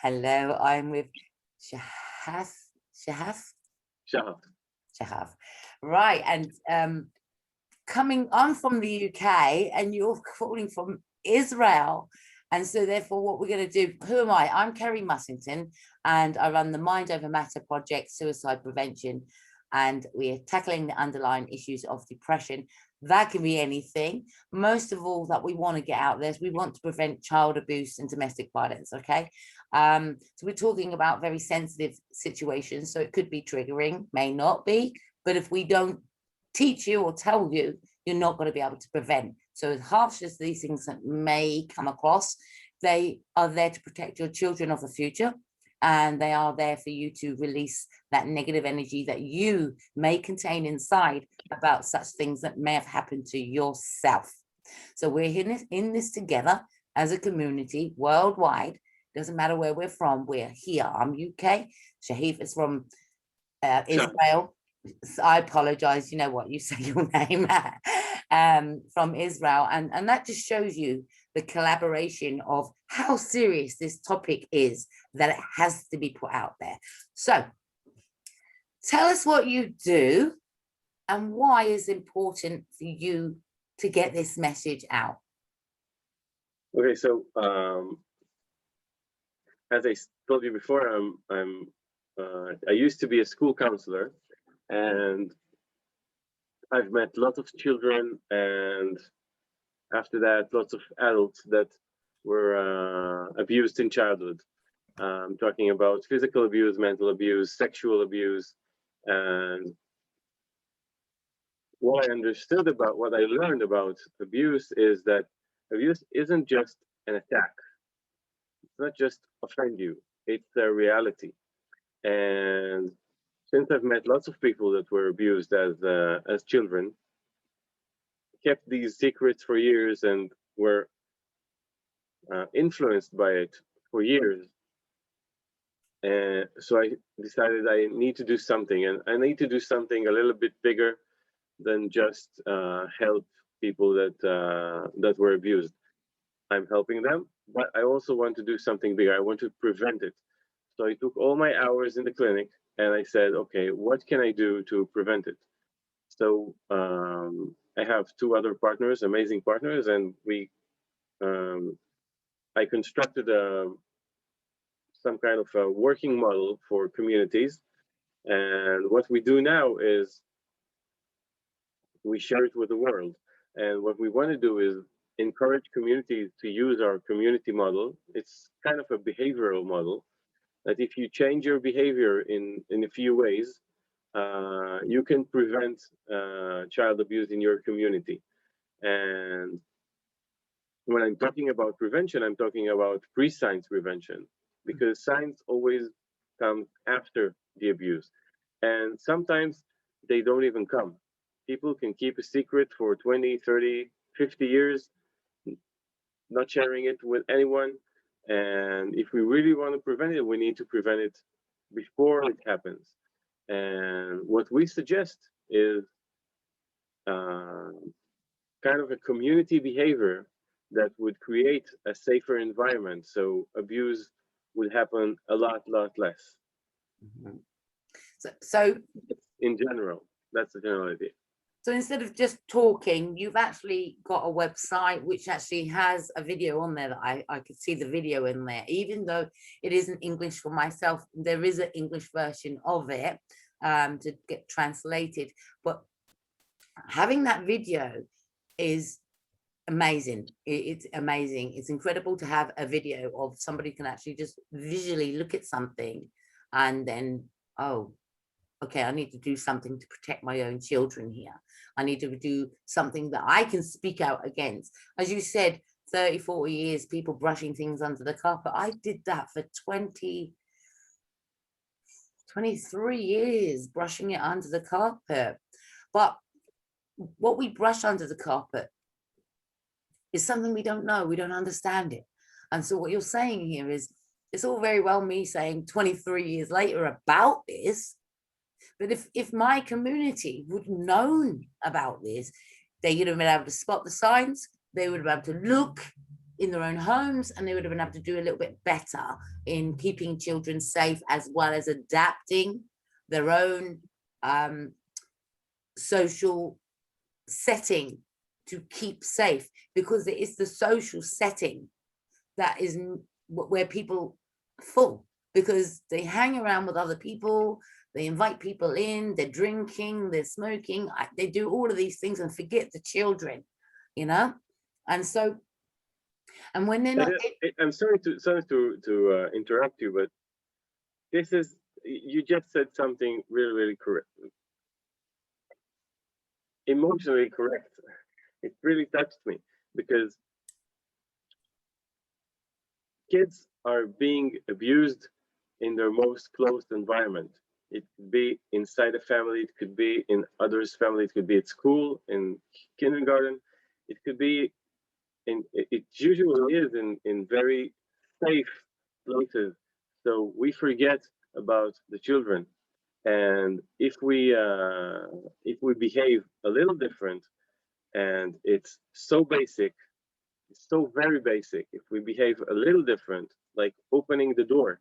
Hello, I'm with Shahaf. Shahaf? Shahaf. Shahaf. Right, and I'm from the UK and you're calling from Israel. And so therefore what we're going to do, who am I? I'm Kerry Mussington and I run the Mind Over Matter project, suicide prevention. And we're tackling the underlying issues of depression. That can be anything. Most of all that we want to get out there is we want to prevent child abuse and domestic violence, okay? So we're talking about very sensitive situations. So it could be triggering, may not be, but if we don't teach you or tell you, you're not going to be able to prevent. So as harsh as these things that may come across, they are there to protect your children of the future. And they are there for you to release that negative energy that you may contain inside about such things that may have happened to yourself. So we're in this together as a community worldwide. Doesn't matter where we're from, we're here. I'm UK. Shahif is from Israel. I apologize, you know what, you say your name, from Israel. And that just shows you the collaboration of how serious this topic is, that it has to be put out there. So tell us what you do and why it's important for you to get this message out. Okay, so as I told you before, I used to be a school counselor, and I've met lots of children, and after that, lots of adults that were abused in childhood. Talking about physical abuse, mental abuse, sexual abuse, and what I understood about, what I learned about abuse is that abuse isn't just an attack. It's not just offend you, it's a reality. And since I've met lots of people that were abused as children, kept these secrets for years and were influenced by it for years. And so I decided I need to do something, and I need to do something a little bit bigger than just help people that were abused. I'm helping them, but I also want to do something bigger. I want to prevent it. So I took all my hours in the clinic and I said, okay, what can I do to prevent it? So I have two other partners, amazing partners, and I constructed some kind of a working model for communities. And what we do now is we share it with the world. And what we want to do is encourage communities to use our community model. It's kind of a behavioral model that if you change your behavior in a few ways, you can prevent child abuse in your community. And when I'm talking about prevention, I'm talking about pre-science prevention, because science always comes after the abuse. And sometimes they don't even come. People can keep a secret for 20, 30, 50 years, not sharing it with anyone. And if we really want to prevent it, we need to prevent it before it happens. And what we suggest is kind of a community behavior that would create a safer environment, so abuse would happen a lot less. Mm-hmm. So in general, that's the general idea. So instead of just talking, you've actually got a website which actually has a video on there that I could see the video in there. Even though it isn't English for myself, there is an English version of it to get translated. But having that video is amazing. It's amazing. It's incredible to have a video of somebody can actually just visually look at something and then, oh, okay, I need to do something to protect my own children here. I need to do something that I can speak out against. As you said, 30, 40 years, people brushing things under the carpet. I did that for 23 years, brushing it under the carpet. But what we brush under the carpet is something we don't know, we don't understand it. And so what you're saying here is, it's all very well me saying 23 years later about this, but if my community would have known about this, they would have been able to spot the signs, they would have been able to look in their own homes, and they would have been able to do a little bit better in keeping children safe, as well as adapting their own social setting to keep safe, because it is the social setting that is where people fall, because they hang around with other people, they invite people in, they're drinking, they're smoking, they do all of these things and forget the children, you know. And so, and when they're not, I'm sorry to interrupt you, but this is, you just said something really, really correct, emotionally correct. It really touched me, because kids are being abused in their most closed environment. It could be inside a family, it could be in others' family, it could be at school, in kindergarten, it could be it usually is in very safe places. So we forget about the children, and if we behave a little different, and it's so basic, it's so very basic. If we behave a little different, like opening the door,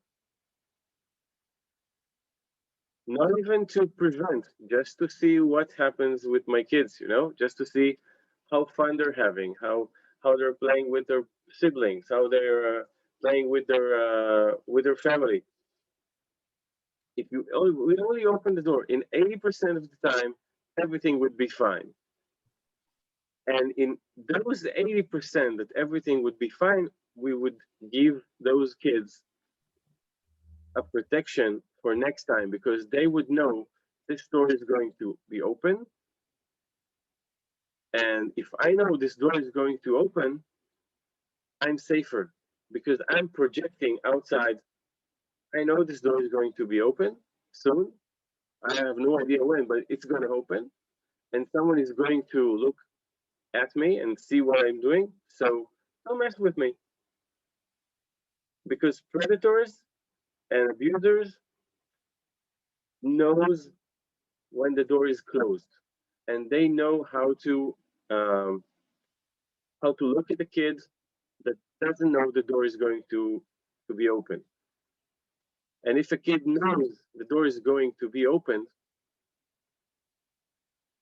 not even to prevent, just to see what happens with my kids, you know, just to see how fun they're having, how they're playing with their siblings, how they're playing with their family. If you we only open the door, in 80% of the time, everything would be fine. And in those 80% that everything would be fine, we would give those kids a protection for next time, because they would know this door is going to be open. And if I know this door is going to open, I'm safer, because I'm projecting outside. I know this door is going to be open soon. I have no idea when, but it's going to open. And someone is going to look at me and see what I'm doing. So don't mess with me. Because predators and abusers knows when the door is closed, and they know how to look at the kid that doesn't know the door is going to be open. And if a kid knows the door is going to be opened,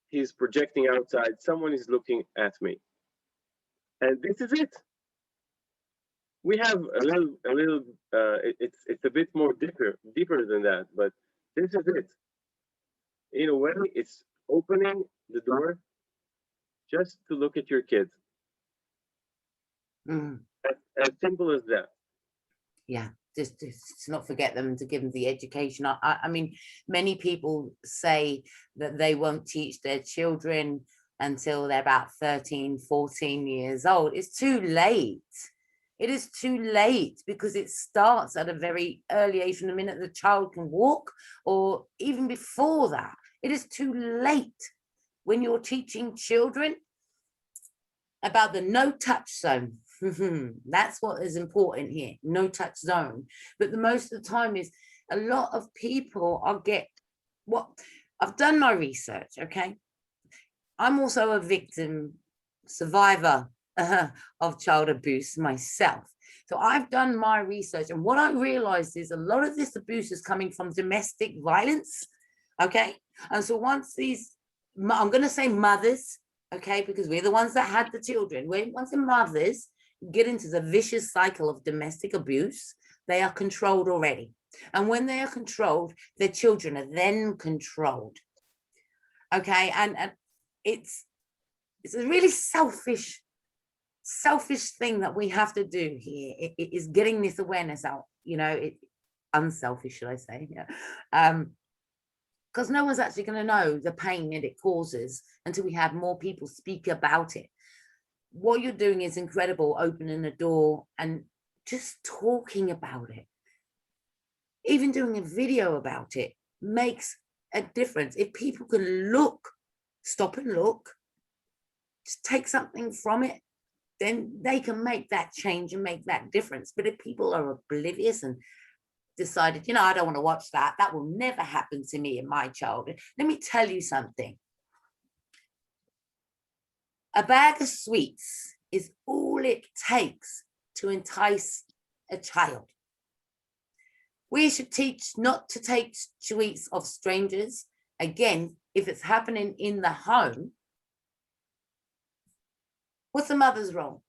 he's projecting outside, someone is looking at me. And this is it. We have a little it's a bit more deeper than that, but this is it. In a way, it's opening the door just to look at your kids. As simple as that. Yeah, just to not forget them, to give them the education. I mean, many people say that they won't teach their children until they're about 13, 14 years old. It's too late. It is too late, because it starts at a very early age, from the minute the child can walk, or even before that. It is too late when you're teaching children about the no touch zone. That's what is important here, no touch zone. But the most of the time is, a lot of people I've done my research, okay? I'm also a victim, survivor of child abuse myself. So I've done my research, and what I realized is a lot of this abuse is coming from domestic violence, okay? And so once these, I'm going to say mothers, okay, because we're the ones that had the children, once the mothers get into the vicious cycle of domestic abuse, they are controlled already. And when they are controlled, their children are then controlled, okay? And it's a really selfish thing that we have to do here. It is getting this awareness out, you know, unselfish, should I say? Yeah. Because no one's actually going to know the pain that it causes until we have more people speak about it. What you're doing is incredible, opening a door and just talking about it. Even doing a video about it makes a difference. If people can stop and look, just take something from it, then they can make that change and make that difference. But if people are oblivious and decided, you know, I don't want to watch that, that will never happen to me in my childhood. Let me tell you something. A bag of sweets is all it takes to entice a child. We should teach not to take sweets of strangers. Again, if it's happening in the home, what's the mother's role?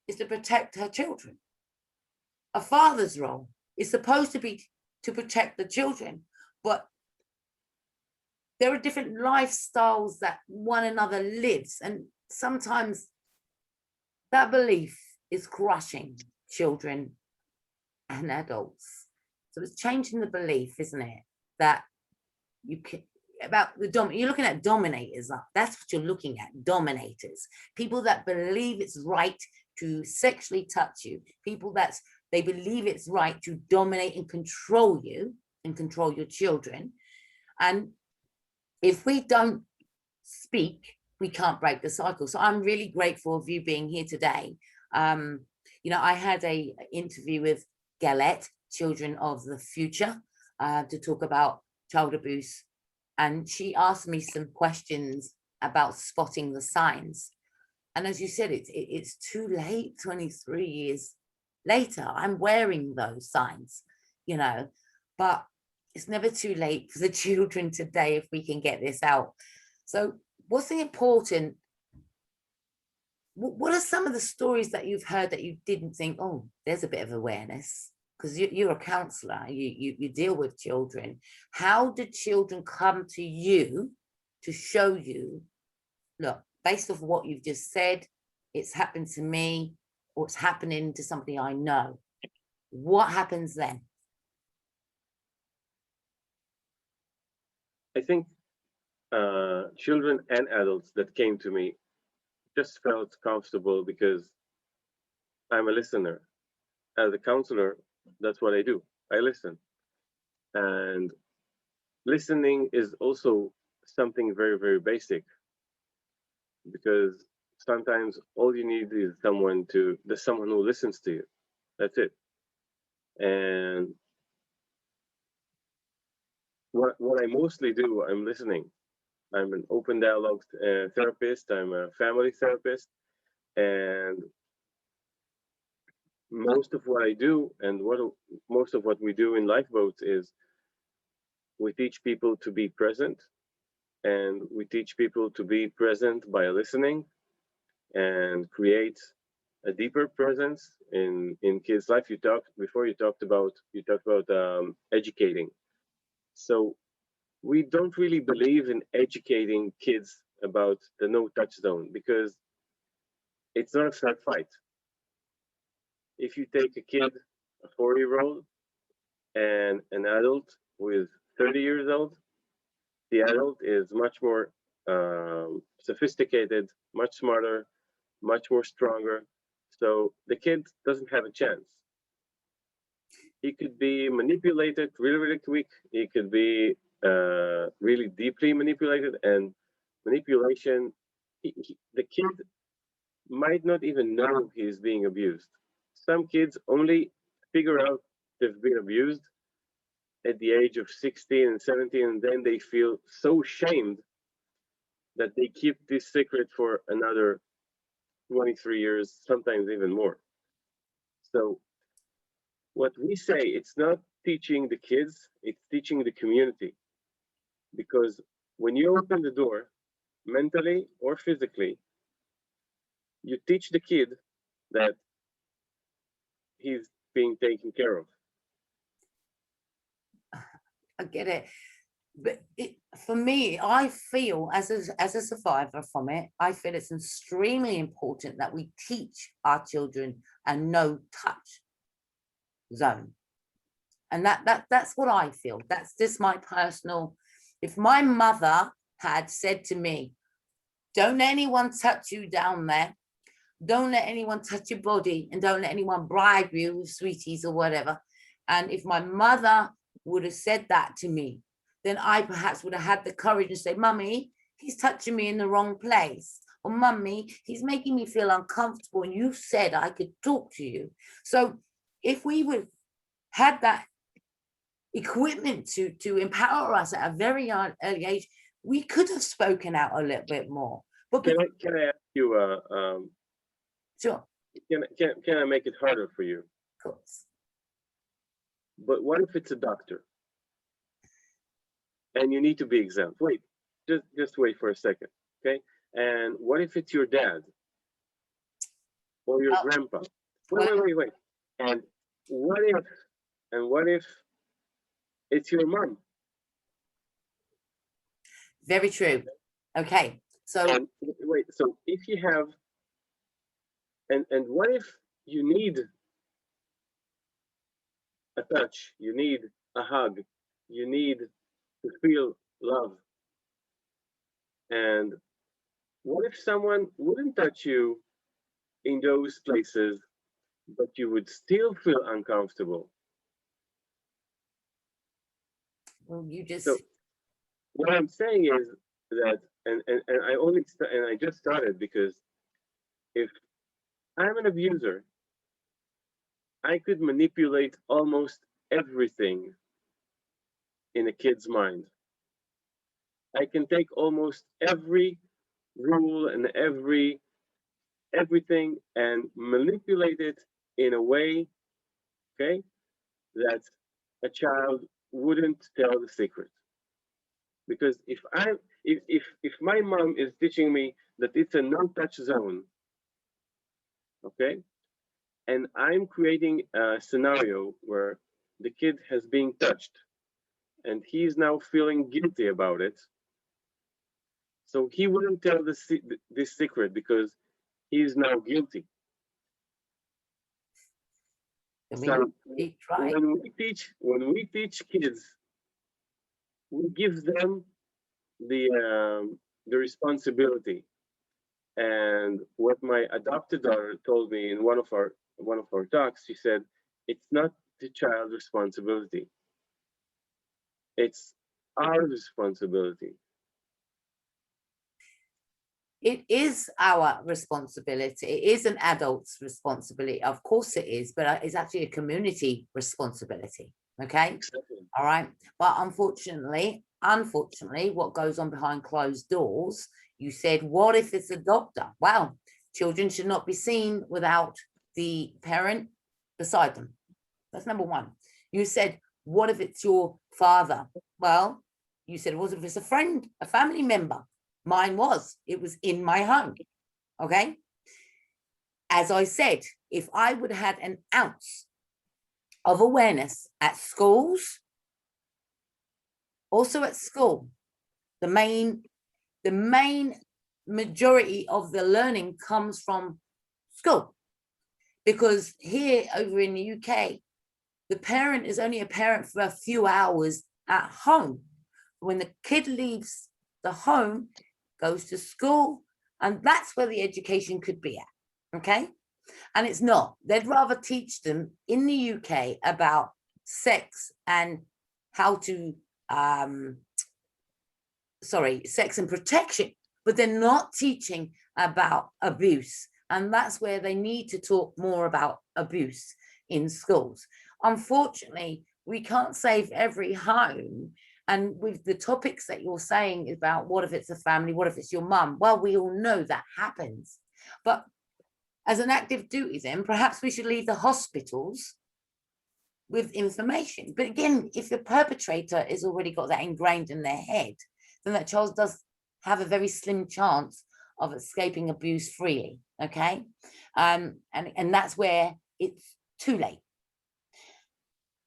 Is to protect her children. A father's role is supposed to be to protect the children, but there are different lifestyles that one another lives, and sometimes that belief is crushing children and adults. So it's changing the belief, isn't it? That you can, about the you're looking at dominators. That's what you're looking at, dominators. People that believe it's right to sexually touch you. People they believe it's right to dominate and control you and control your children. And if we don't speak, we can't break the cycle. So I'm really grateful of you being here today. You know, I had a interview with Galette, Children of the Future, to talk about child abuse. And she asked me some questions about spotting the signs. And as you said, it's too late, 23 years later. I'm wearing those signs, you know, but it's never too late for the children today if we can get this out. So what's the important, what are some of the stories that you've heard that you didn't think, oh, there's a bit of awareness? Because you're a counselor, you deal with children. How did children come to you to show you, look, based off what you've just said, it's happened to me, or it's happening to somebody I know? What happens then? I think children and adults that came to me just felt comfortable because I'm a listener. As a counselor, that's what I do. I listen. And listening is also something very, very basic, because sometimes all you need is someone who listens to you. That's it. And what I mostly do, I'm listening. I'm an open dialogue therapist. I'm a family therapist. And most of what I do and most of what we do in lifeboats is we teach people to be present, and we teach people to be present by listening and create a deeper presence in kids' life. You talked about educating. So we don't really believe in educating kids about the no touch zone, because it's not a fair fight. If you take a kid, a 4-year-old, and an adult with 30 years old, the adult is much more sophisticated, much smarter, much more stronger. So the kid doesn't have a chance. He could be manipulated really, really quick. He could be really deeply manipulated, and manipulation, the kid might not even know he's being abused. Some kids only figure out they've been abused at the age of 16 and 17, and then they feel so shamed that they keep this secret for another 23 years, sometimes even more. So what we say, it's not teaching the kids, it's teaching the community. Because when you open the door, mentally or physically, you teach the kid that he's being taken care of. I get it. But for me, I feel as a survivor from it, I feel it's extremely important that we teach our children a no touch zone. And that's what I feel. That's just my personal. If my mother had said to me, don't let anyone touch you down there, don't let anyone touch your body, and don't let anyone bribe you with sweeties or whatever. And if my mother would have said that to me, then I perhaps would have had the courage to say, Mummy, he's touching me in the wrong place. Or Mummy, he's making me feel uncomfortable, and you said I could talk to you. So if we would had that equipment to empower us at a very early age, we could have spoken out a little bit more. But can I ask you sure. can I make it harder for you? Of course. But what if it's a doctor and you need to be exempt? Wait, just wait for a second, okay? And what if it's your dad or your grandpa? Wait. And what if it's your mom? Very true. Okay, so And wait, so if you have, and what if you need a touch, you need a hug, you need to feel love, and what if someone wouldn't touch you in those places, but you would still feel uncomfortable? well, you just So what I'm saying is that, and I just started because if I'm an abuser, I could manipulate almost everything in a kid's mind. I can take almost every rule and everything and manipulate it in a way, okay, that a child wouldn't tell the secret. Because if my mom is teaching me that it's a no-touch zone, okay, and I'm creating a scenario where the kid has been touched and he's now feeling guilty about it, so he wouldn't tell this secret because he's now guilty. I So mean, right. when we teach kids, we give them the responsibility. And what my adopted daughter told me in one of our talks, she said, it's not the child's responsibility. It's our responsibility. It is our responsibility. It is an adult's responsibility. Of course it is, but it's actually a community responsibility. Okay. Exactly. All right. But unfortunately, what goes on behind closed doors, you said, what if it's a doctor? Well, children should not be seen without the parent beside them. That's number one. You said, what if it's your father? Well, you said, what if it's a friend, a family member? Mine was. It was in my home. Okay. As I said, if I would have had an ounce of awareness at schools, also at school, the main majority of the learning comes from school, because here over in the UK, the parent is only a parent for a few hours at home. When the kid leaves the home, goes to school, and that's where the education could be at. Okay. And it's not. They'd rather teach them in the UK about sex and how to sex and protection, but they're not teaching about abuse. And that's where they need to talk more about abuse in schools. Unfortunately, we can't save every home. And with the topics that you're saying about what if it's a family, what if it's your mum? Well, we all know that happens. But as an active duty, then perhaps we should leave the hospitals with information. But again, if the perpetrator has already got that ingrained in their head, then that child does have a very slim chance of escaping abuse freely. Okay. And that's where it's too late.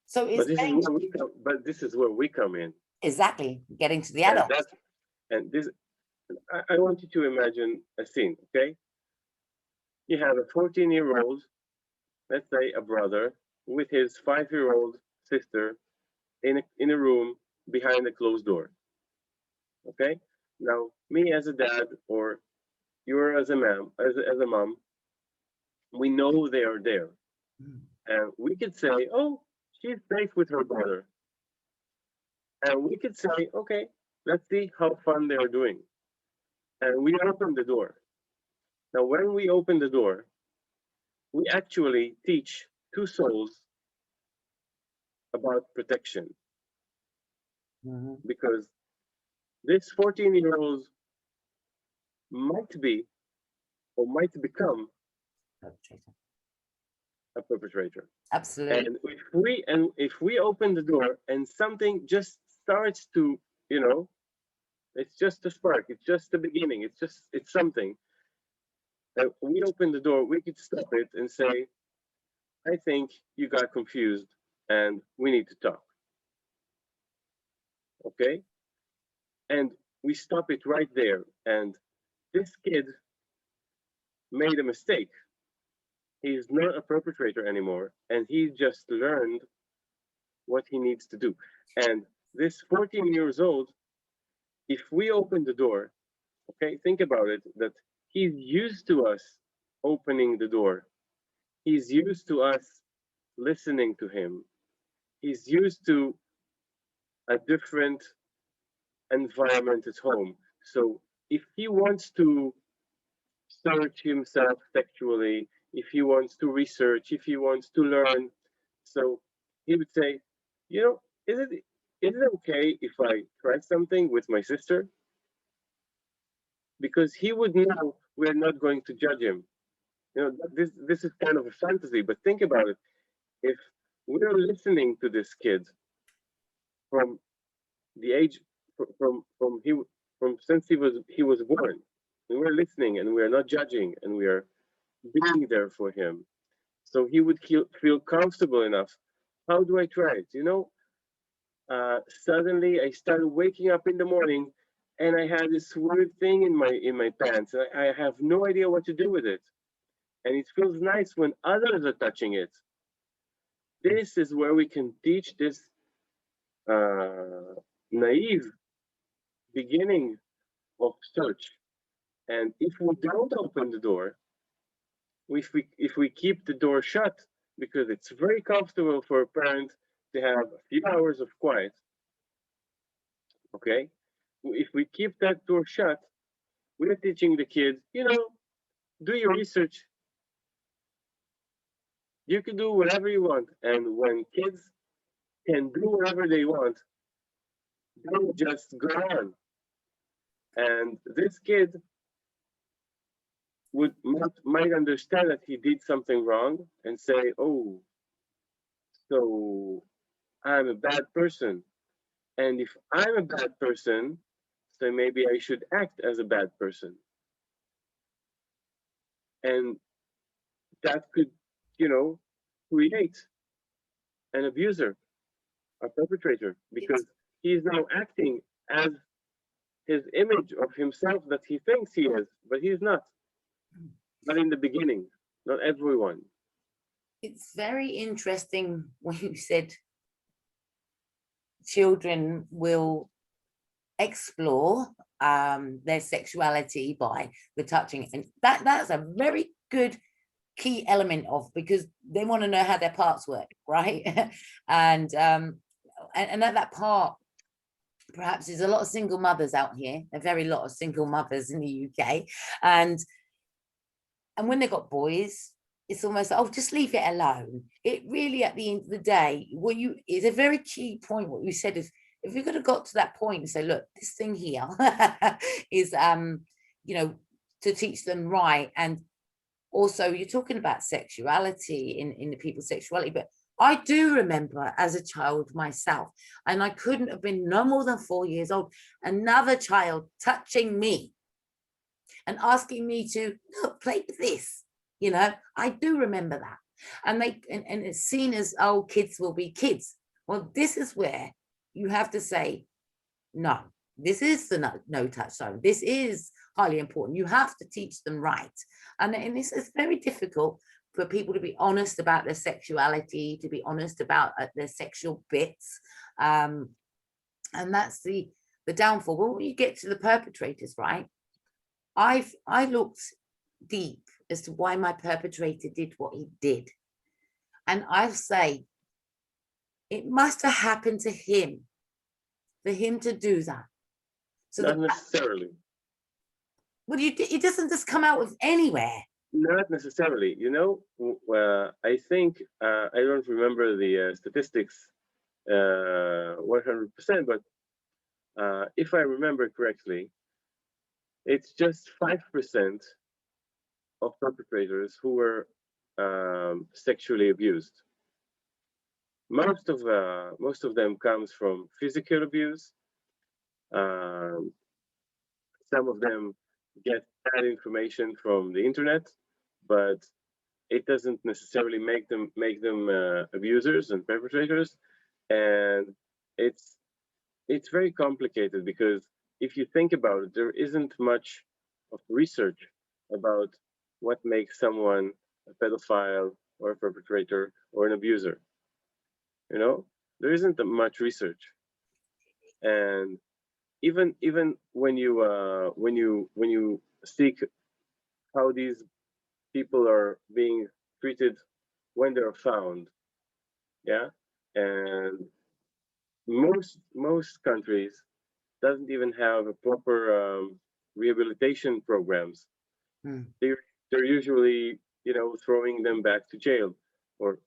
So it's but this is where we come in. Exactly. Getting to the adults. I want you to imagine a scene, okay? You have a 14-year-old, let's say a brother, with his 5-year-old sister in a room behind a closed door. Okay? Now, me as a dad, or you as a mom, we know they are there. And we could say, oh, she's safe with her brother. And we could say, okay, let's see how fun they're doing. And we open the door. Now, when we open the door, we actually teach two souls about protection. Because this 14-year-old might be or might become perpetrator. Absolutely. And if we open the door and something just starts to, you know, it's just a spark, it's just the beginning, it's something. We open the door, we could stop it and say, I think you got confused and we need to talk. Okay? And we stop it right there. And this kid made a mistake. He's not a perpetrator anymore, and he just learned what he needs to do. And this 14 years old, if we open the door, okay, think about it, that he's used to us opening the door. He's used to us listening to him. He's used to a different environment at home. So if he wants to search himself sexually, if he wants to research, if he wants to learn, so he would say, you know, is it okay if I try something with my sister? Because he would know we're not going to judge him. You know, this is kind of a fantasy, but think about it. If we're listening to this kid from the age from since he was born, and we're listening and we're not judging and we are being there for him, so he would feel comfortable enough. How do I try it? You know, suddenly I started waking up in the morning and I had this weird thing in my pants, and I have no idea what to do with it. And it feels nice when others are touching it. This is where we can teach this naive beginning of search. And if we don't open the door, if we keep the door shut, because it's very comfortable for a parent to have a few hours of quiet, okay? If we keep that door shut, we're teaching the kids, you know, do your research. You can do whatever you want. And when kids can do whatever they want, they just go on. And this kid might understand that he did something wrong and say, oh, so I'm a bad person. And if I'm a bad person, so maybe I should act as a bad person. And that could, you know, create an abuser, a perpetrator, because he's now acting as his image of himself that he thinks he is, but he's not. Not in the beginning, not everyone. It's very interesting when you said children will explore their sexuality by the touching, and that's a very good key element of, because they want to know how their parts work, right? and at that part, perhaps there's a lot of single mothers out here, a very lot of single mothers in the UK, and when they've got boys, it's almost like, oh, just leave it alone. It really, at the end of the day, it's a very key point. What you said is, if we could have got to that point and say, look, this thing here is, you know, to teach them right. And also, you're talking about sexuality in the people's sexuality, but I do remember as a child myself, and I couldn't have been no more than 4 years old, another child touching me and asking me to, look, play with this. You know, I do remember that. And and it's seen as, oh, kids will be kids. Well, this is where you have to say, no, this is the no touch zone. This is highly important. You have to teach them right. And this is very difficult for people to be honest about their sexuality, to be honest about their sexual bits. And that's the downfall. But when you get to the perpetrators, right? I looked deep as to why my perpetrator did what he did. And I say, it must have happened to him, for him to do that. So not necessarily. Well, it doesn't just come out of anywhere. Not necessarily. You know, I think, I don't remember the statistics 100%, but if I remember correctly, it's just 5% of perpetrators who were sexually abused. Most of them comes from physical abuse. Some of them get bad information from the internet, but it doesn't necessarily make them abusers and perpetrators. And it's very complicated, because if you think about it, there isn't much of research about what makes someone a pedophile or a perpetrator or an abuser. You know, there isn't much research. And even when you seek how these people are being treated when they're found, yeah, and most countries doesn't even have a proper rehabilitation programs. They're usually, throwing them back to jail, or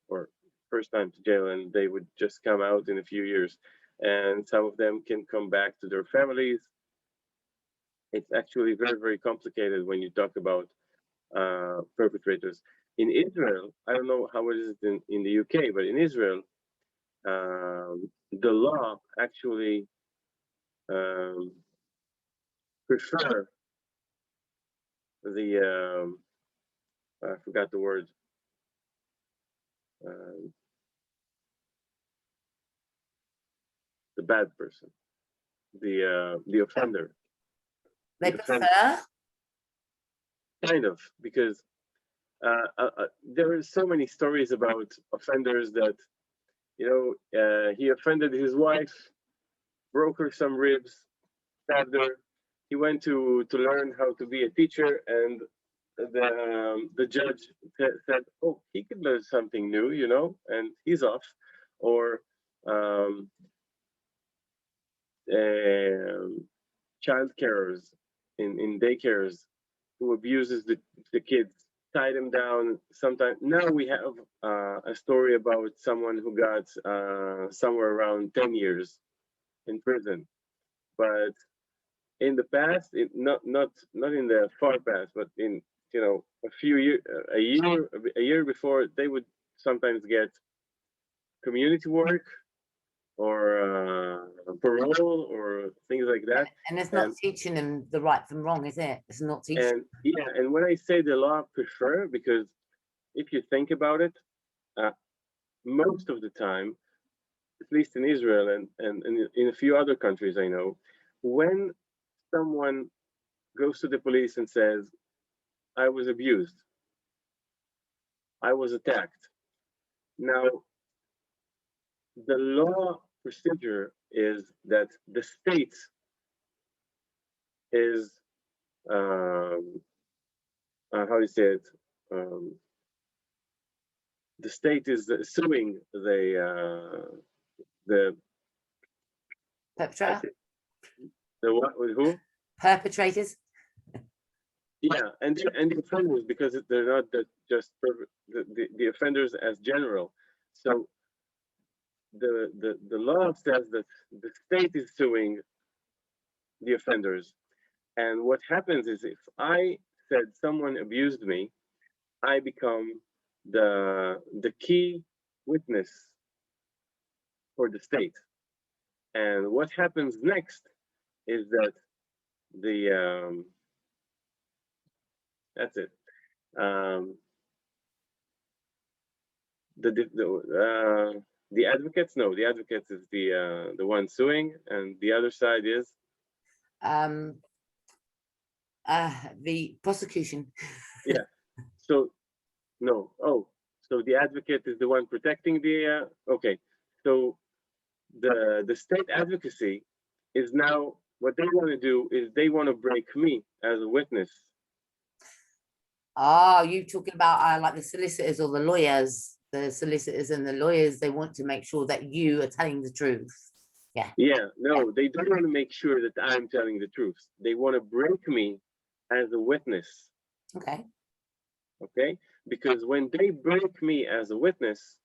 first time to jail, and they would just come out in a few years. And some of them can come back to their families. It's actually very, very complicated when you talk about perpetrators. In Israel, I don't know how it is in the UK, but in Israel, the law actually prefer the I forgot the word. The bad person, the offender. They prefer? Kind of, because there are so many stories about offenders that, he offended his wife, broke her some ribs, stabbed her. He went to learn how to be a teacher, and the judge said, "Oh, he could learn something new, and he's off." Or child carers in daycares who abuses the kids, tie them down. Sometimes now we have a story about someone who got somewhere around 10 years in prison, but in the past, not in the far past, but in a year before, they would sometimes get community work or parole or things like that. And it's not teaching them the right from wrong, is it? It's not teaching. And yeah, and when I say the law prefer, because if you think about it, most of the time, at least in Israel and in a few other countries I know, when someone goes to the police and says, "I was abused, I was attacked," now the law procedure is that the state is how do you say it? The state is suing the perpetrator. The what? Who? Perpetrators. Yeah, and the offenders, because they're not just the offenders as general. So the law says that the state is suing the offenders, and what happens is, if I said someone abused me, I become the key witness for the state. And what happens next is that that's it. The advocates, no, the advocates is the one suing, and the other side is the prosecution. Yeah. So no. Oh, so the advocate is the one protecting the. Okay. So the state advocacy is now, what they want to do is they want to break me as a witness. Oh, you talking about like the solicitors or the lawyers? The solicitors and the lawyers, they want to make sure that you are telling the truth. Yeah. Yeah. No, they don't want to make sure that I'm telling the truth. They want to break me as a witness. Okay. Okay. Because when they break me as a witness,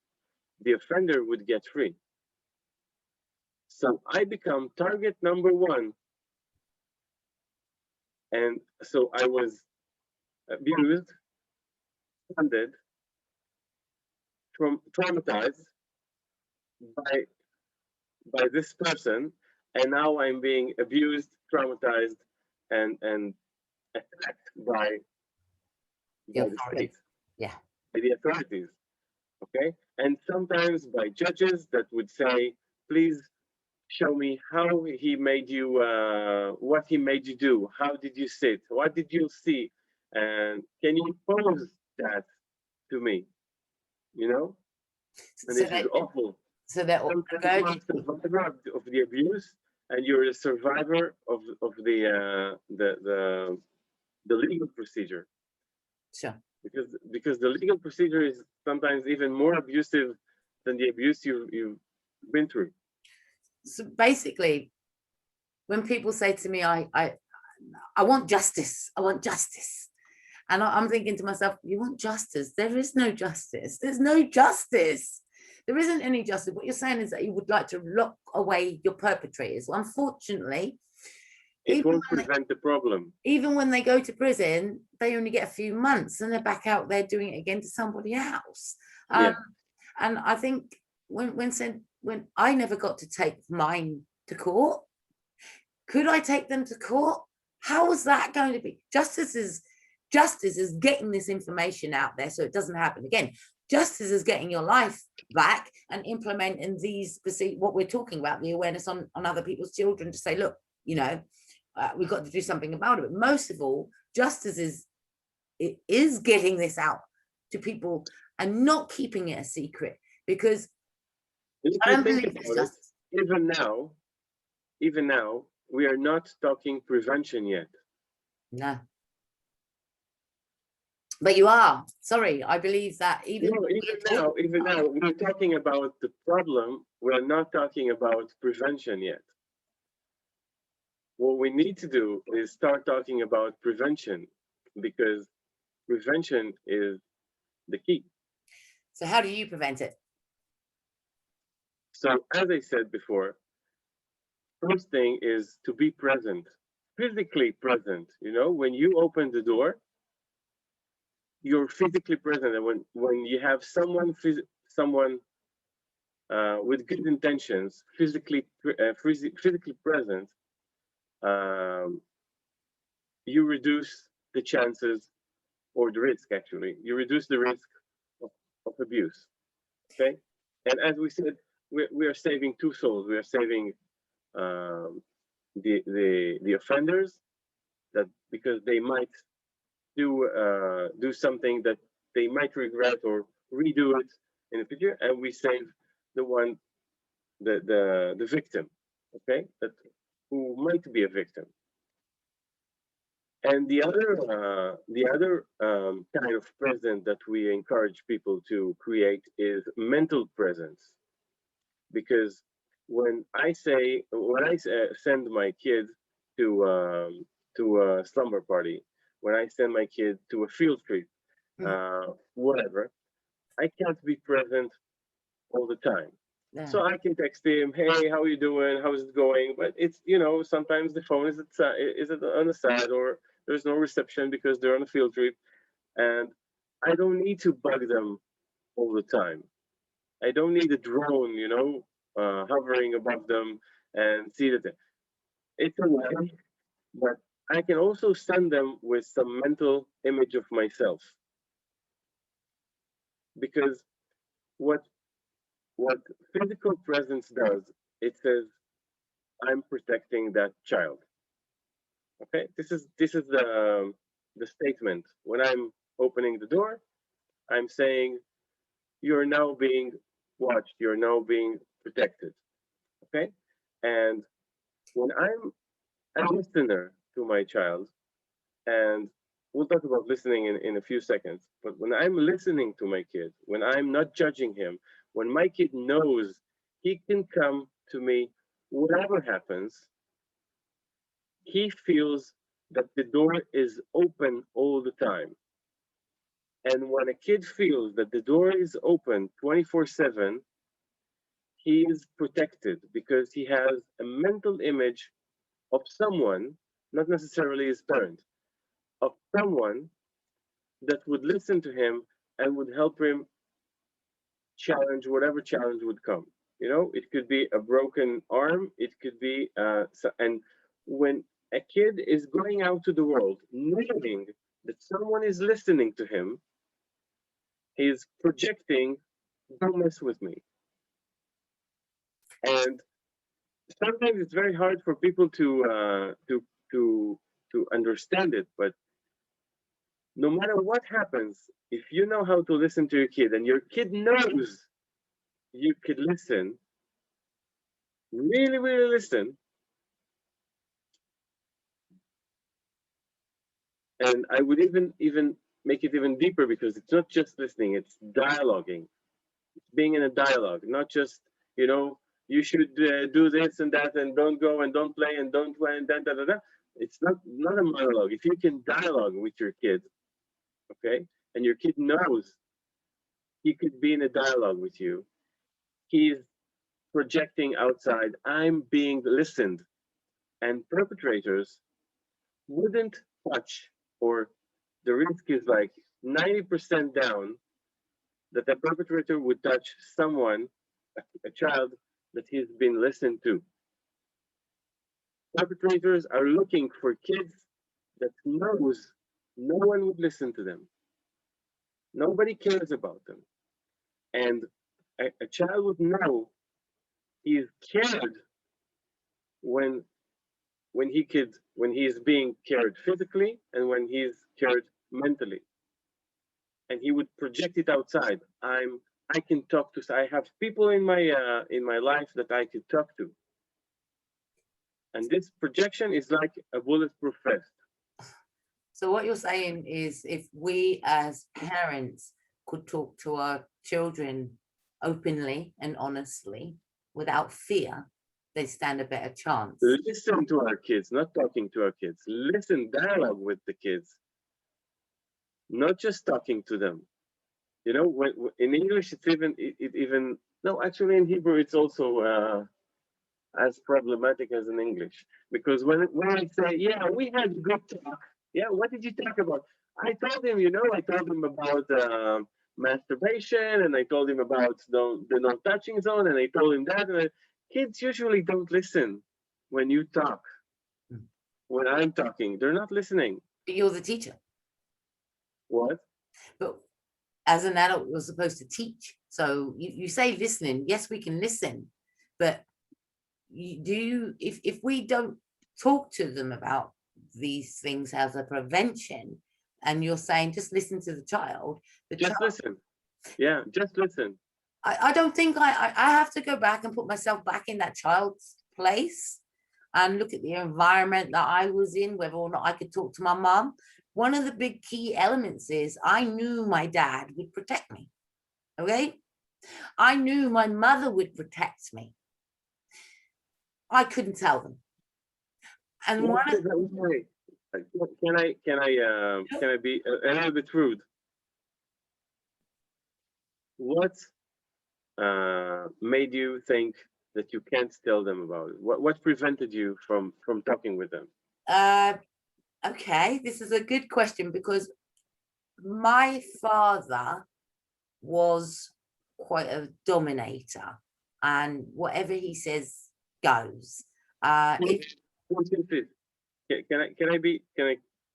the offender would get free. So I become target number one. And so I was abused, funded, traumatized by this person, and now I'm being abused, traumatized, and attacked by The the authority. state, Yeah. by the authorities. Okay, and sometimes by judges that would say, please show me how he made you, what he made you do, how did you sit, what did you see, and can you pose that to me, you know? And So this is awful. they're Sometimes you're a survivor of the abuse, and you're a survivor of the legal procedure. sure. Because the legal procedure is sometimes even more abusive than the abuse you've been through. So basically, when people say to me, I want justice, I want justice. And I'm thinking to myself, you want justice? There is no justice. There's no justice. There isn't any justice. What you're saying is that you would like to lock away your perpetrators. Well, unfortunately, it won't prevent the problem. Even when they go to prison, they only get a few months and they're back out there doing it again to somebody else. Yeah. And I think when I never got to take mine to court, could I take them to court? How was that going to be? Justice is getting this information out there so it doesn't happen again. Justice is getting your life back and implementing these, what we're talking about, the awareness on other people's children, to say, look, you know, we've got to do something about it. But most of all, justice is getting this out to people and not keeping it a secret, because I don't believe it's justice. Even now, we are not talking prevention yet. No. But you are. Sorry, I believe that even now, we're talking about the problem. We're not talking about prevention yet. What we need to do is start talking about prevention, because prevention is the key. So how do you prevent it? So as I said before, first thing is to be present, physically present. You know, when you open the door, you're physically present. And when you have someone with good intentions, physically present, you reduce the chances, or the risk, actually. You reduce the risk of abuse. Okay? And as we said, we are saving two souls. We are saving the offenders, that because they might do something that they might regret or redo it in the future, and we save the victim, okay, that who might be a victim. And the other kind of presence that we encourage people to create is mental presence, because when I send my kid to a slumber party, when I send my kid to a field trip, whatever, I can't be present all the time. Yeah. So I can text him, hey, how are you doing? How's it going? But it's, you know, sometimes the phone is on the side, or there's no reception because they're on a field trip, and I don't need to bug them all the time. I don't need a drone, you know, hovering above them and see that it's a way, but I can also send them with some mental image of myself. Because what physical presence does, it says, I'm protecting that child. Okay, this is the statement. When I'm opening the door, I'm saying, you're now being watched, you're now being protected. Okay, and when I'm a listener to my child, and we'll talk about listening in a few seconds, but when I'm listening to my kid, when I'm not judging him, when my kid knows he can come to me, whatever happens, he feels that the door is open all the time. And when a kid feels that the door is open 24/7, he is protected, because he has a mental image of someone, not necessarily his parent, of someone that would listen to him and would help him challenge, whatever challenge would come. You know, it could be a broken arm, it could be, and when a kid is going out to the world, knowing that someone is listening to him, he's projecting, don't mess with me. And sometimes it's very hard for people to understand it, but no matter what happens, if you know how to listen to your kid and your kid knows you could listen, really, really listen, and I would even make it even deeper, because it's not just listening, it's dialoguing. It's being in a dialogue, not just, you know, you should do this and that and don't go and don't play and don't play and da. It's not a monologue. If you can dialogue with your kid, okay, and your kid knows he could be in a dialogue with you, he's projecting outside, I'm being listened. And perpetrators wouldn't touch, or the risk is like 90% down that a perpetrator would touch someone, a child that he's been listened to. Perpetrators are looking for kids that knows no one would listen to them. Nobody cares about them. And a child would know he is cared when he's being cared physically and when he's cared mentally. And he would project it outside. I can talk to, I have people in my life that I could talk to. And this projection is like a bulletproof vest. So what you're saying is, if we as parents could talk to our children openly and honestly without fear, they stand a better chance. Listen to our kids, not talking to our kids. Listen, dialogue with the kids, not just talking to them. You know, when in English it's even no, actually in Hebrew it's also as problematic as in English, because when I say, yeah, we had a good talk. Yeah, what did you talk about? I told him, you know, I told him about masturbation, and I told him about the no touching zone, and I told him that. And kids usually don't listen when you talk. When I'm talking, they're not listening. But you're the teacher. What? But as an adult, you're supposed to teach. So you say listening. Yes, we can listen, but if we don't talk to them about these things as a prevention, and you're saying just listen to the child, listen. Yeah, just listen. I don't think I have to go back and put myself back in that child's place and look at the environment that I was in, whether or not I could talk to my mom. One of the big key elements is I knew my dad would protect me. Okay, I knew my mother would protect me. I couldn't tell them. And can I be a little bit rude? What made you think that you can't tell them about it? What prevented you from talking with them? Okay, this is a good question, because my father was quite a dominator, and whatever he says goes. Can I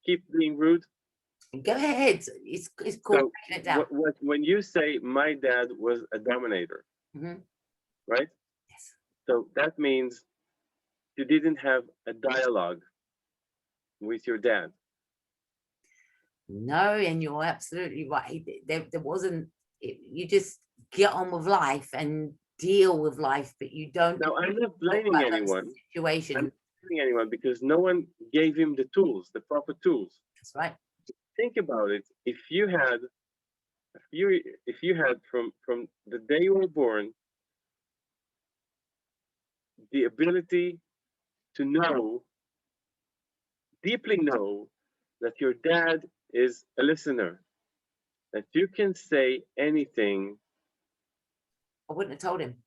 keep being rude? Go ahead. It's called breaking it down. When you say my dad was a dominator, right? Yes. So that means you didn't have a dialogue with your dad. No, and you're absolutely right. There wasn't. You just get on with life and deal with life, but you don't. No, I'm not blaming anyone. Situation. I'm not blaming anyone, because no one gave him the tools, the proper tools. That's right. Think about it. If you had from the day you were born the ability to know, deeply know, that your dad is a listener, that you can say anything. I wouldn't have told him.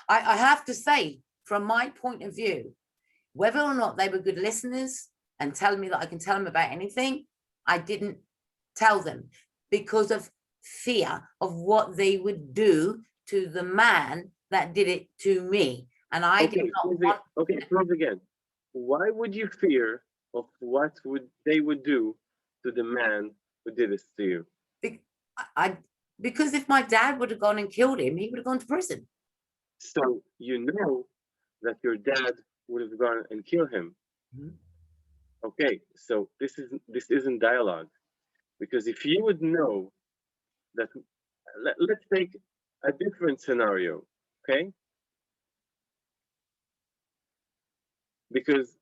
I have to say, from my point of view, whether or not they were good listeners and telling me that I can tell them about anything, I didn't tell them, because of fear of what they would do to the man that did it to me. And I did Okay, not want. okay, pause again. Why would you fear of what they would do to the man who did this to you? Because if my dad would have gone and killed him, he would have gone to prison. So you know that your dad would have gone and killed him. Mhm. Okay, so this isn't dialogue, because if you would know that, let's take a different scenario, okay? Because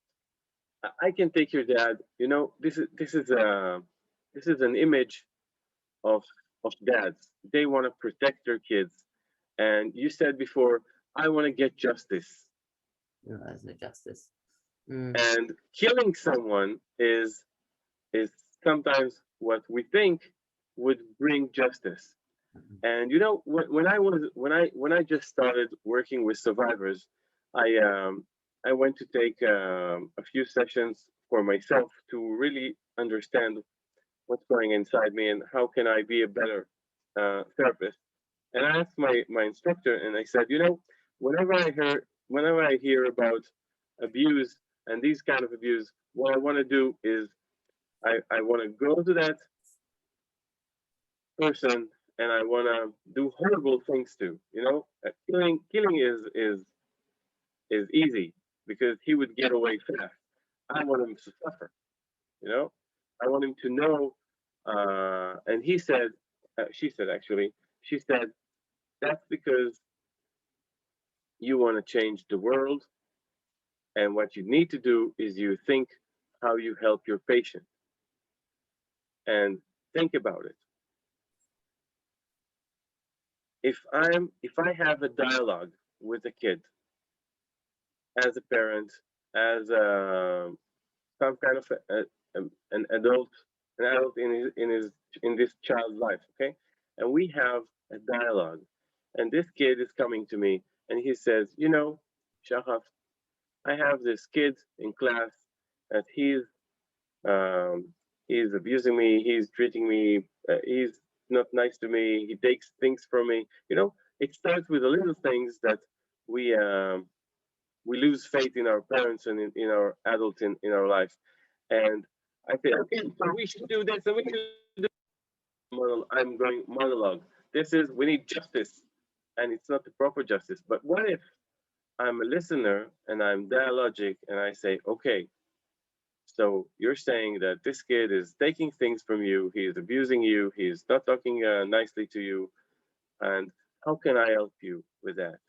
I can take your dad. You know, this is an image of dads. They want to protect their kids, and you said before, I want to get justice. No, there's no justice. And killing someone is sometimes what we think would bring justice. And you know, when I just started working with survivors, I went to take a few sessions for myself to really understand what's going inside me and how can I be a better therapist. And I asked my instructor, and I said, you know, whenever I hear about abuse and these kind of abuse, what I want to do is I want to go to that person and I want to do horrible things to. You know, killing is easy because he would get away fast. I want him to suffer. You know, I want him to know. And he said, she said actually, she said that's because you want to change the world, and what you need to do is you think how you help your patient, and think about it. If I have a dialogue with a kid as a parent, as some kind of an adult, in this child's life, okay, and we have a dialogue, and this kid is coming to me and he says, you know, Shahaf, I have this kid in class that he's abusing me, he's treating me, he's not nice to me, he takes things from me. You know, it starts with the little things that we lose faith in our parents and in our adults in our life. And I say, okay, so we should do this and we should do. I'm going monologue. This is, we need justice, and it's not the proper justice. But what if I'm a listener and I'm dialogic and I say, okay, so you're saying that this kid is taking things from you, he is abusing you, he's not talking nicely to you, and how can I help you with that?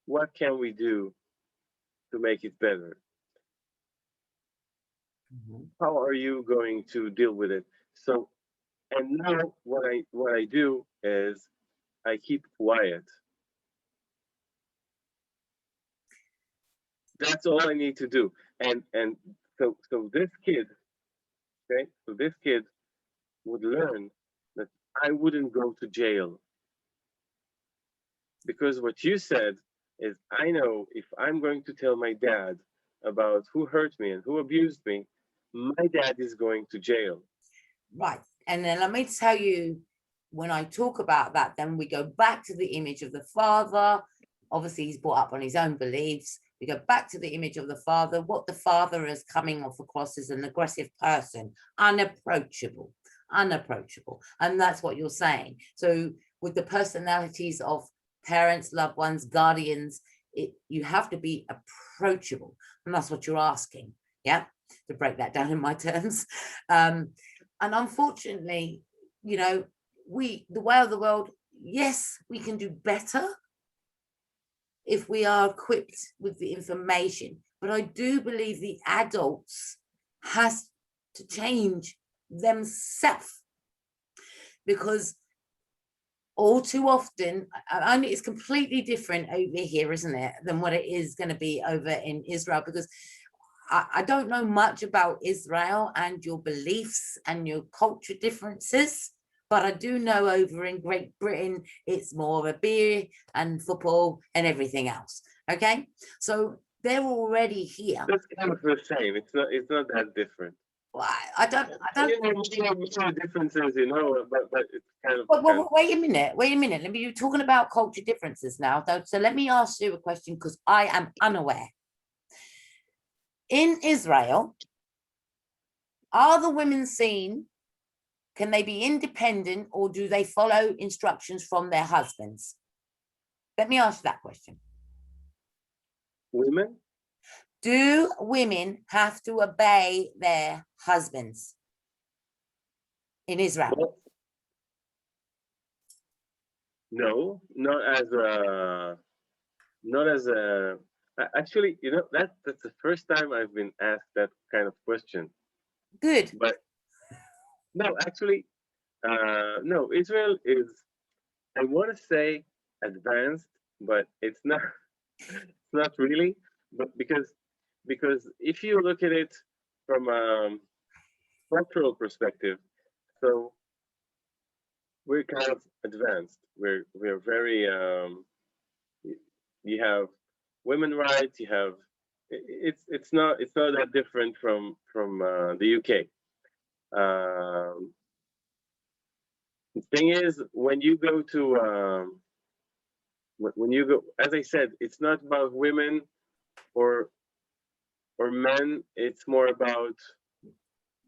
What can we do to make it better? How are you going to deal with it? So, and now what I do is I keep quiet. That's all I need to do. And so this kid, okay, so this kid would learn that I wouldn't go to jail. Because what you said is, I know if I'm going to tell my dad about who hurt me and who abused me, my dad is going to jail. Right. And then let me tell you, when I talk about that, then we go back to the image of the father. Obviously, he's brought up on his own beliefs. We go back to the image of the father. What the father is coming off across is an aggressive person, unapproachable. And that's what you're saying. So with the personalities of parents, loved ones, guardians, you have to be approachable. And that's what you're asking. Yeah, to break that down in my terms. And unfortunately, you know, the way of the world, yes, we can do better if we are equipped with the information. But I do believe the adults has to change themselves, because all too often, I mean, it's completely different over here, isn't it, than what it is going to be over in Israel, because I don't know much about Israel and your beliefs and your culture differences, but I do know over in Great Britain, it's more of a beer and football and everything else. Okay, so they're already here. That's kind of the same. It's not that different. Well, I don't. Differences, but it's kind of. Well, wait a minute. Let me. You're talking about culture differences now, though. So let me ask you a question because I am unaware. In Israel, are the women seen? Can they be independent, or do they follow instructions from their husbands? Let me ask you that question. Women? Do women have to obey their husbands in Israel? Well, no, not as a. Actually, that's the first time I've been asked that kind of question. Good. But no, actually, no. Israel is, I want to say, advanced, but it's not. It's not really. But because if you look at it from a cultural perspective, so we're kind of advanced. We're very. You have women rights. You have. It's not that different from the UK. The thing is, when you go to when you go, as I said, it's not about women or men. It's more about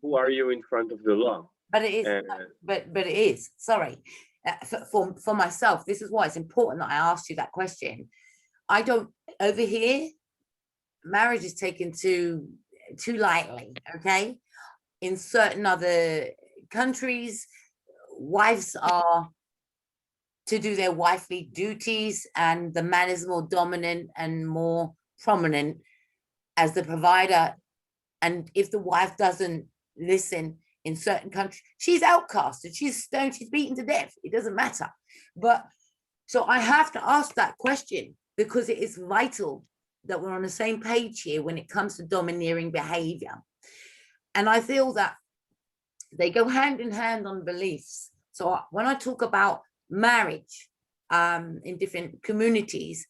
who are you in front of the law. But it is. But it is. Sorry, for myself, this is why it's important that I asked you that question. I don't over here. Marriage is taken too lightly. Okay, in certain other countries, wives are to do their wifely duties, and the man is more dominant and more prominent as the provider. And if the wife doesn't listen in certain countries, she's outcasted, she's stoned, she's beaten to death. It doesn't matter. But so I have to ask that question because it is vital that we're on the same page here when it comes to domineering behavior. And I feel that they go hand in hand on beliefs. So when I talk about marriage in different communities,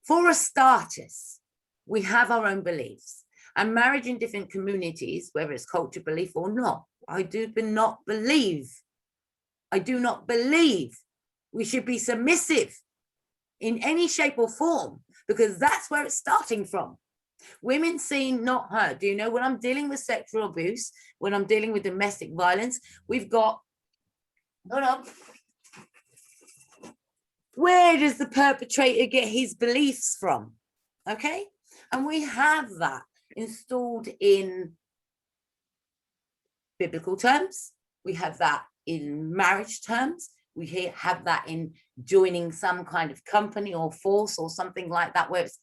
for a starters, we have our own beliefs. And marriage in different communities, whether it's culture belief or not, I do not believe we should be submissive in any shape or form, because that's where it's starting from. Women seen, not heard. Do you know, when I'm dealing with sexual abuse, when I'm dealing with domestic violence, we've got, where does the perpetrator get his beliefs from? Okay, and we have that installed in biblical terms. We have that in marriage terms. We have that in joining some kind of company or force or something like that, where it's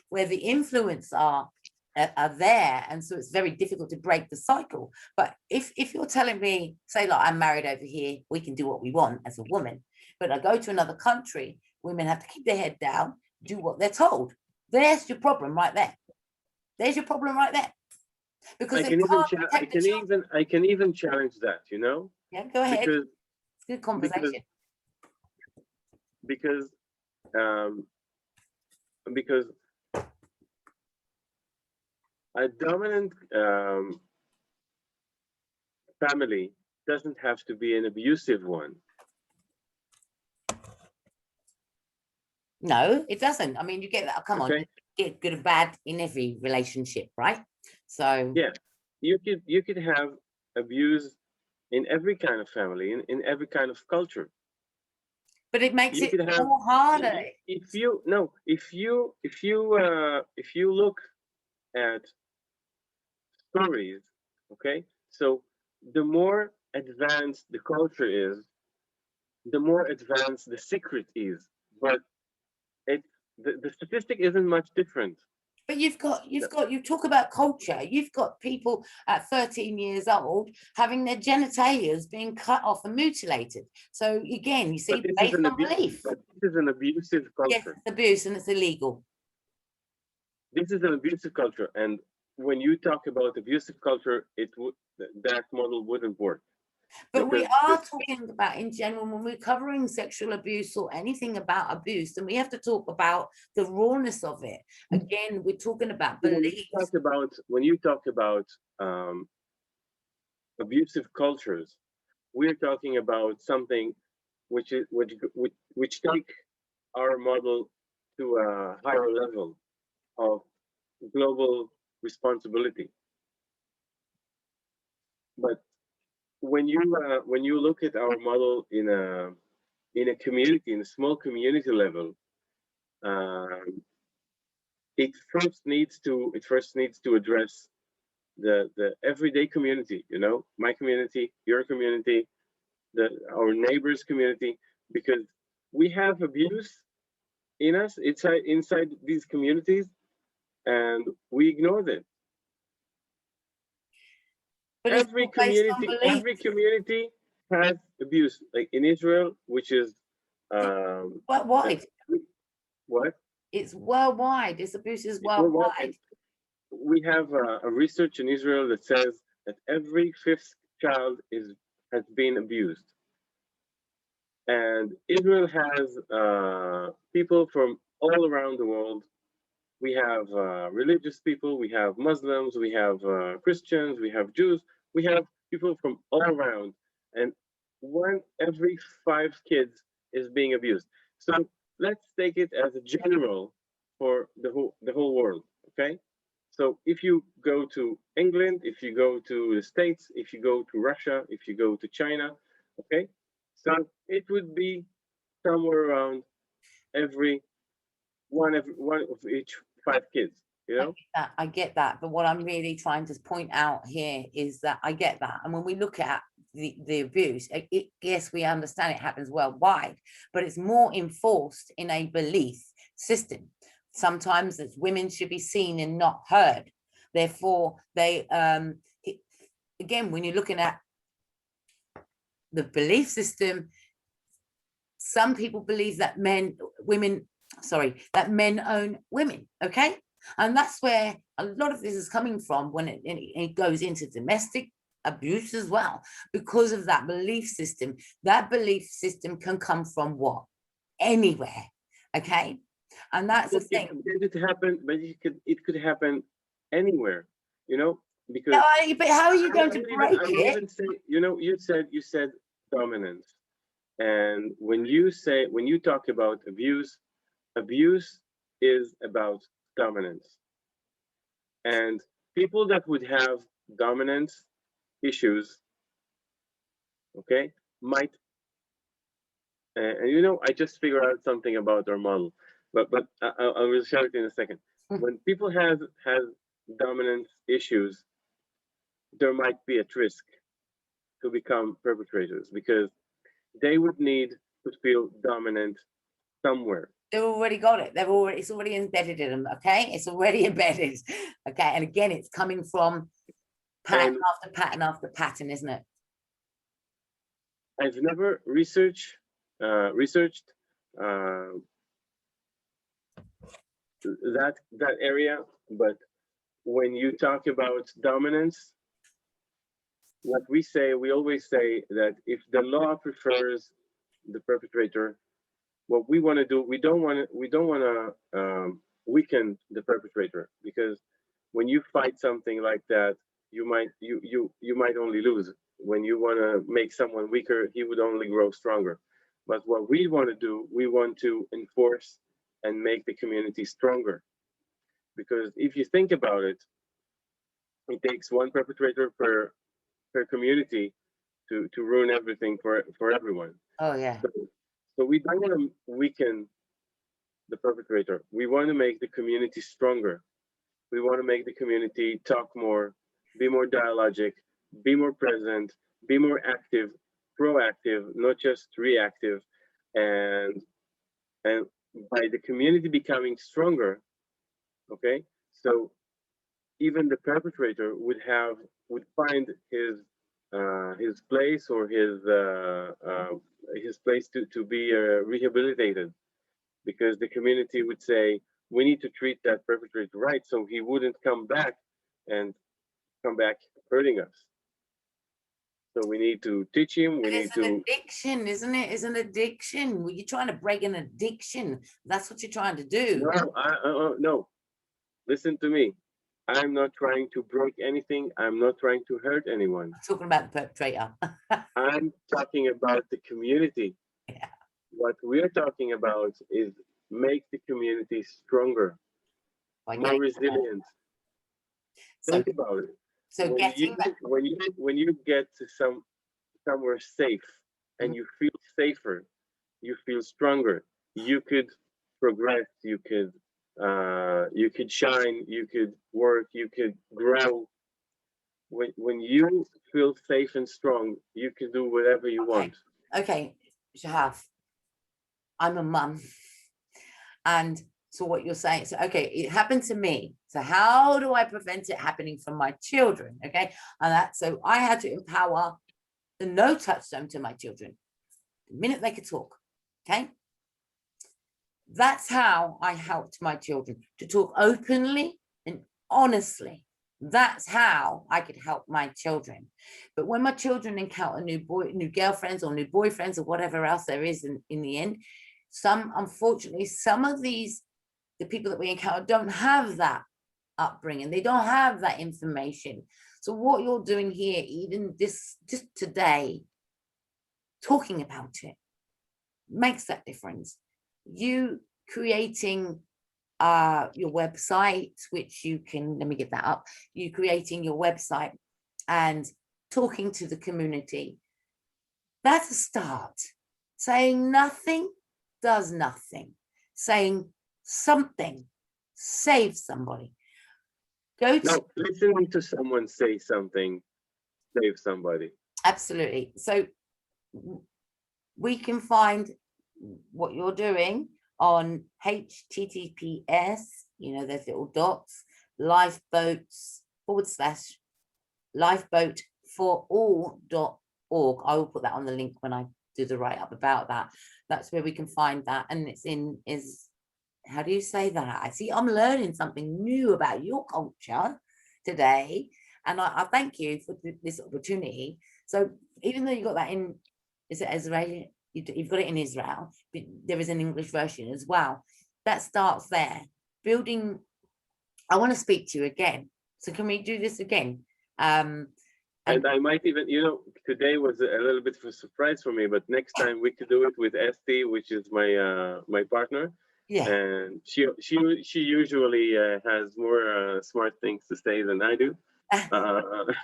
where the influence are there, and so it's very difficult to break the cycle. But if you're telling me, say, like, I'm married over here, we can do what we want as a woman, but I go to another country, women have to keep their head down, do what they're told. There's your problem right there. There's your problem right there. Because I can even challenge that, Yeah, go ahead. Because it's good conversation. Because a dominant family doesn't have to be an abusive one. No, it doesn't. I mean, you get that. Come on, you get good and bad in every relationship, right? So yeah, you could have abuse in every kind of family, in every kind of culture. But it makes it more harder. If you look at stories, okay, so the more advanced the culture is, the more advanced the secret is. But the statistic isn't much different. But you talk about culture. You've got people at 13 years old having their genitalia being cut off and mutilated. So again, you see, based on belief. This is an abusive culture. Yes, it's abuse and it's illegal. This is an abusive culture, and when you talk about abusive culture, that model wouldn't work. But we because are this, talking about, in general, when we're covering sexual abuse or anything about abuse, then we have to talk about the rawness of it. Again, we're talking about beliefs. when you talk about abusive cultures, we're talking about something which take our model to a higher level of global responsibility. But when you look at our model in a community, in a small community level, it first needs to address the everyday community. You know, my community, your community, our neighbors' community, because we have abuse in us inside these communities, and we ignore them. But it's all based on beliefs. Every community has abuse. Like in Israel, which is Worldwide. What? It's worldwide. This abuse is It's worldwide. worldwide. We have a research in Israel that says that every fifth child has been abused. And Israel has people from all around the world. We have religious people, we have Muslims, we have Christians, we have Jews, we have people from all around. And every 5 kids is being abused. So let's take it as a general for the whole world, okay? So if you go to England, if you go to the States, if you go to Russia, if you go to China, okay? So it would be somewhere around every one of each 5 kids, you know? I get that. But what I'm really trying to point out here is that I get that. And when we look at the abuse, yes, we understand it happens worldwide, but it's more enforced in a belief system. Sometimes that women should be seen and not heard. Therefore, they, again, when you're looking at the belief system, some people believe that men own women, okay? And that's where a lot of this is coming from when it goes into domestic abuse as well, because of that belief system. That belief system can come from what? Anywhere, okay? And that's the thing. It could happen, but it could happen anywhere, you know, because but how are you going to break it? Even say, you know, you said dominance, and when you talk about abuse is about dominance, and people that would have dominance issues, okay, might, and you know, I just figured out something about our model, but I will share it in a second. When people have dominance issues, there might be at risk to become perpetrators because they would need to feel dominant somewhere. They've already got it. It's already embedded in them. Okay, it's already embedded. Okay, and again, it's coming from pattern after pattern after pattern, isn't it? I've never researched that area, but when you talk about dominance, what we always say that if the law prefers the perpetrator, what we want to do, we don't want to weaken the perpetrator, because when you fight something like that, you might only lose. When you want to make someone weaker, he would only grow stronger. But what we want to do, we want to enforce and make the community stronger, because if you think about it, it takes one perpetrator per community to ruin everything for everyone. Oh yeah. So we don't want to weaken the perpetrator. We want to make the community stronger. We want to make the community talk more, be more dialogic, be more present, be more active, proactive, not just reactive. And by the community becoming stronger, okay, so even the perpetrator would find his place, or his place to be rehabilitated, because the community would say, we need to treat that perpetrator right, so he wouldn't come back hurting us. So we need to teach him. We need It's an to. addiction, isn't it? It's an addiction. Well, you're trying to break an addiction. That's what you're trying to do. No, no. Listen to me. I'm not trying to break anything. I'm not trying to hurt anyone. I'm talking about the perpetrator. I'm talking about the community. Yeah. What we're talking about is make the community stronger, By more getting resilient. so Think about it. so getting that. When you get to somewhere safe and you feel safer, you feel stronger. You could progress. You could shine. You could work. You could grow. When you feel safe and strong, you can do whatever you want. Okay, Shahaf, I'm a mum, and so what you're saying, so okay, it happened to me, so how do I prevent it happening from my children? Okay, and that, so I had to empower the no touch zone to my children the minute they could talk. Okay, that's how I helped my children to talk openly and honestly. That's how I could help my children. But when my children encounter new girlfriends or new boyfriends or whatever else there is in the end, unfortunately, some of the people that we encounter don't have that upbringing. They don't have that information. So what you're doing here, even just today, talking about it makes that difference. You creating your website, which you can, let me get that up, you creating your website and talking to the community, that's a start. Saying nothing does nothing. Saying something saves somebody. No, listening to someone say something saves somebody. Absolutely. So we can find what you're doing on HTTPS, there's little dots, lifeboats lifeboat4all.org. I will put that on the link when I do the write up about that. That's where we can find that. And it's how do you say that? I see I'm learning something new about your culture today. And I thank you for this opportunity. So even though you got that in, is it Israeli? You've got it in Israel, but there is an English version as well. That starts there. Building, I want to speak to you again. So can we do this again? And I might even, today was a little bit of a surprise for me, but next time we could do it with Esti, which is my partner. Yeah. And she usually has more smart things to say than I do. I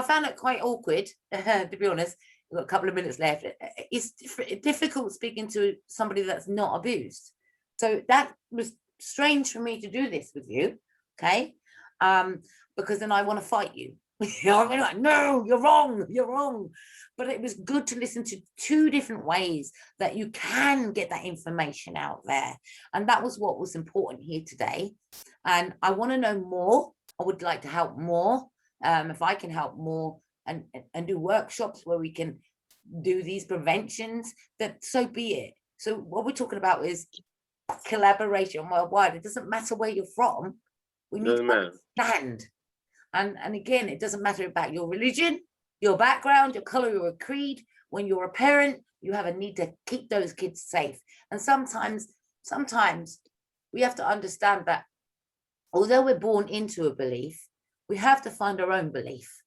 found it quite awkward, to be honest. We've got a couple of minutes left. It's difficult speaking to somebody that's not abused. So that was strange for me to do this with you, okay? Because then I want to fight you. I'm like, no, you're wrong. But it was good to listen to two different ways that you can get that information out there. And that was what was important here today. And I want to know more. I would like to help more. If I can help more and do workshops where we can do these preventions, that so be it. So what we're talking about is collaboration worldwide. It doesn't matter where you're from. We need to understand. And again, it doesn't matter about your religion, your background, your color, your creed. When you're a parent, you have a need to keep those kids safe. And sometimes we have to understand that although we're born into a belief, we have to find our own belief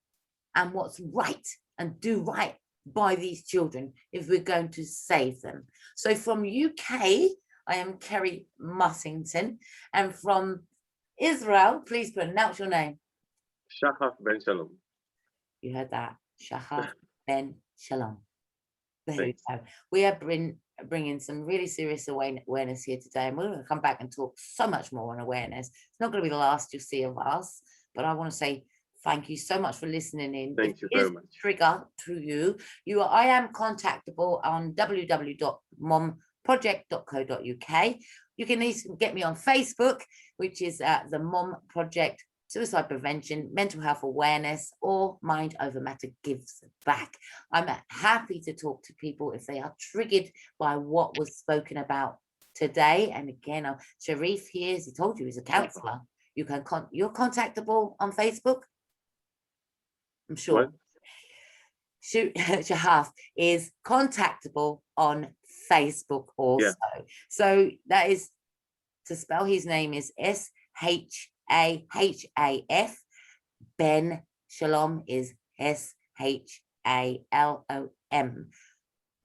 and what's right and do right by these children if we're going to save them. So from UK, I am Kerry Mussington, and from Israel, please pronounce your name. Shahaf Ben-Shalom. You heard that, Shahaf Ben-Shalom. There we go. We are bringing some really serious awareness here today, and we're going to come back and talk so much more on awareness. It's not going to be the last you'll see of us, but I want to say thank you so much for listening in. Thank you very much. Trigger to you. I am contactable on www.momproject.co.uk. You can easily get me on Facebook, which is the Mom Project, Suicide Prevention, Mental Health Awareness, or Mind Over Matter Gives Back. I'm happy to talk to people if they are triggered by what was spoken about today. And again, Sharif here, as he told you, he's a counsellor. You're contactable on Facebook, I'm sure. What? Shahaf is contactable on Facebook also. So that is, to spell his name is S-H-A-H-A-F. Ben-Shalom is S-H-A-L-O-M.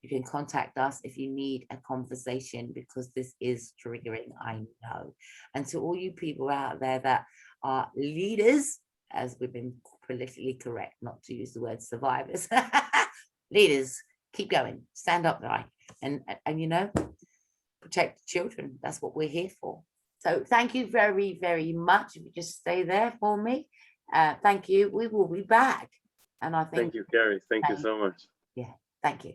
You can contact us if you need a conversation, because this is triggering, I know. And to all you people out there that are leaders, as we've been politically correct not to use the word survivors, leaders, keep going, stand up, right, and you know, protect the children. That's what we're here for. So thank you very, very much. If you just stay there for me, thank you. We will be back. And I think, thank you, Kerry. Thank you so much. Yeah, thank you.